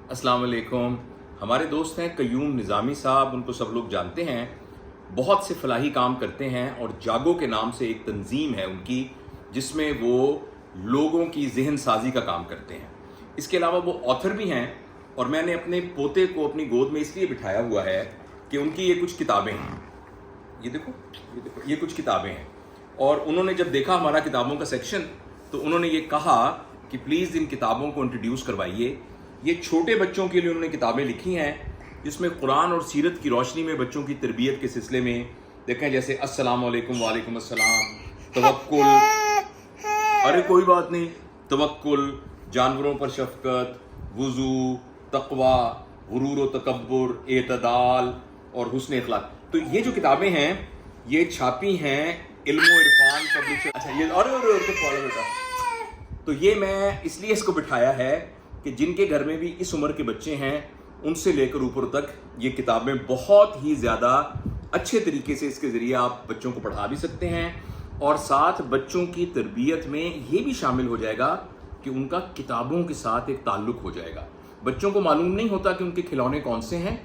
अस्सलाम वालेकुम। हमारे दोस्त हैं कयूम निज़ामी साहब, उनको सब लोग जानते हैं। बहुत से फलाही काम करते हैं और जागो के नाम से एक तंजीम है उनकी, जिसमें वो लोगों की जहन साजी का काम करते हैं। इसके अलावा वो ऑथर भी हैं और मैंने अपने पोते को अपनी गोद में इसलिए बिठाया हुआ है कि उनकी ये कुछ किताबें हैं। ये देखो ये कुछ किताबें हैं। और उन्होंने जब देखा हमारा किताबों का सेक्शन तो उन्होंने ये कहा कि प्लीज़ इन किताबों को इंट्रोड्यूस करवाइए। ये छोटे बच्चों के लिए उन्होंने किताबें लिखी हैं जिसमें कुरान और सीरत की रोशनी में बच्चों की तरबियत के सिलसिले में देखें, जैसे अस्सलाम वालेकुम, वालेकुम अस्सलाम, तवक्कुल, अरे कोई बात नहीं, तवक्कुल, जानवरों पर शफकत, वुजू, तकवा, गुरूर व तकब्बुर, एतदाल और हुस्न अखलाक। तो ये जो किताबें हैं ये छापी हैं इल्म व इरफान पब्लिशर। अच्छा ये तो ये मैं इसलिए इसको बिठाया है कि जिनके घर में भी इस उम्र के बच्चे हैं उनसे लेकर ऊपर तक ये किताबें बहुत ही ज़्यादा अच्छे तरीके से इसके ज़रिए आप बच्चों को पढ़ा भी सकते हैं और साथ बच्चों की तरबियत में ये भी शामिल हो जाएगा कि उनका किताबों के साथ एक ताल्लुक़ हो जाएगा। बच्चों को मालूम नहीं होता कि उनके खिलौने कौन से हैं,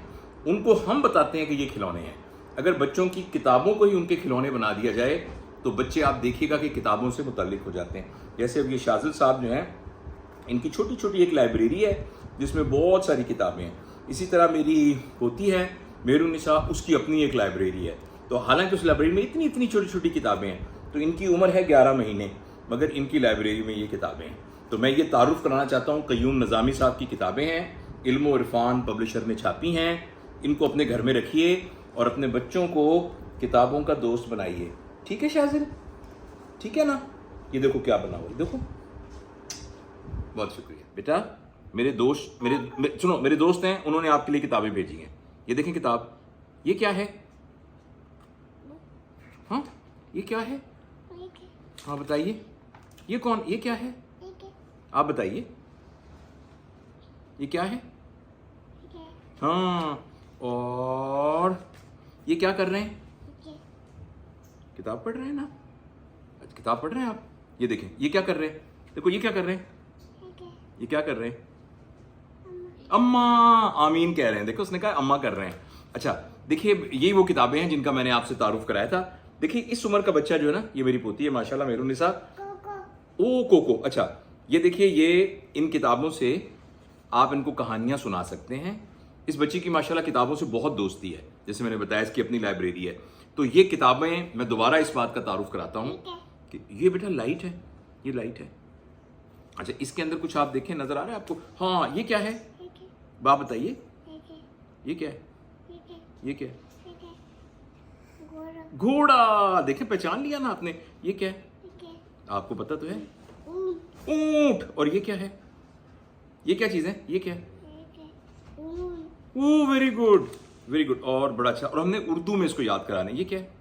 उनको हम बताते हैं कि ये खिलौने हैं। अगर बच्चों की किताबों को ही उनके खिलौने बना दिया जाए तो बच्चे आप देखिएगा कि किताबों से मुतल्लिक हो जाते हैं। जैसे अब ये शाजिल साहब जो हैं, इनकी छोटी छोटी एक लाइब्रेरी है जिसमें बहुत सारी किताबें हैं। इसी तरह मेरी पोती है मेहरुन्निसा, उसकी अपनी एक लाइब्रेरी है। तो हालांकि उस लाइब्रेरी में इतनी इतनी छोटी छोटी किताबें हैं, तो इनकी उम्र है 11 महीने, मगर इनकी लाइब्रेरी में ये किताबें हैं। तो मैं ये तारुफ कराना चाहता हूँ, कयूम निज़ामी साहब की किताबें हैं, इल्म व इरफान पब्लिशर ने छापी हैं। इनको अपने घर में रखिए और अपने बच्चों को किताबों का दोस्त बनाइए। ठीक है शाजिल, ठीक है ना? ये देखो क्या बना हुआ, देखो। बहुत शुक्रिया बेटा। मेरे दोस्त हैं, उन्होंने आपके लिए किताबें भेजी हैं। ये देखें किताब, ये क्या है? हाँ ये क्या है? हाँ बताइए, ये कौन, ये क्या है? आप बताइए ये क्या है? हाँ, और ये क्या कर रहे हैं? किताब पढ़ रहे हैं ना? अच्छा किताब पढ़ रहे हैं आप। ये देखें ये क्या कर रहे हैं, देखो ये क्या कर रहे हैं, ये क्या कर रहे हैं? अम्मा आमीन कह रहे हैं। देखो उसने कहा अम्मा कर रहे हैं। अच्छा देखिए ये वो किताबें हैं जिनका मैंने आपसे तारुफ कराया था। देखिए इस उम्र का बच्चा जो है ना, ये मेरी पोती है माशाल्लाह मेहरुन्निसा, ओ कोको। अच्छा ये देखिए, ये इन किताबों से आप इनको कहानियां सुना सकते हैं। इस बच्ची की माशाल्लाह किताबों से बहुत दोस्ती है, जैसे मैंने बताया इसकी अपनी लाइब्रेरी है। तो ये किताबें मैं दोबारा इस बात का तारुफ कराता हूँ कि ये बेटा लाइट है, ये लाइट है। अच्छा इसके अंदर कुछ आप देखें, नजर आ रहा है आपको? हाँ ये क्या है, बाप बताइए, ये क्या है? ये क्या है? घोड़ा। देखे पहचान लिया ना आपने? ये क्या है आपको पता तो है? ऊंट। और ये क्या है, ये क्या चीज है, ये क्या है? ओ वेरी गुड, वेरी गुड, और बड़ा अच्छा। और हमने उर्दू में इसको याद कराना है। ये क्या है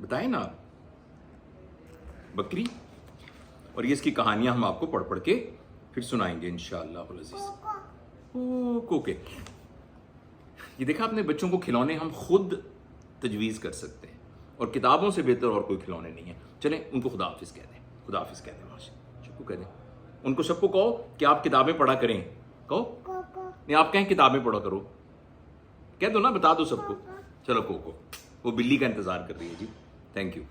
बताएं ना आप? बकरी। और ये इसकी कहानियां हम आपको पढ़ पढ़ के फिर सुनाएंगे इंशाअल्लाह अज़ीज़। ओ कोके। ये देखा आपने, बच्चों को खिलौने हम खुद तजवीज़ कर सकते हैं और किताबों से बेहतर और कोई खिलौने नहीं है। चलें उनको खुदा हाफिज़ कह दें, खुदा हाफिज़ कह दें, शुक्र कह दें। उनको सबको कहो कि आप किताबें पढ़ा करें। कहो नहीं, आप कहें किताबें पढ़ा करो, कह दो ना, बता दो सबको। चलो कोको, वो बिल्ली का इंतज़ार कर रही है जी। Thank you.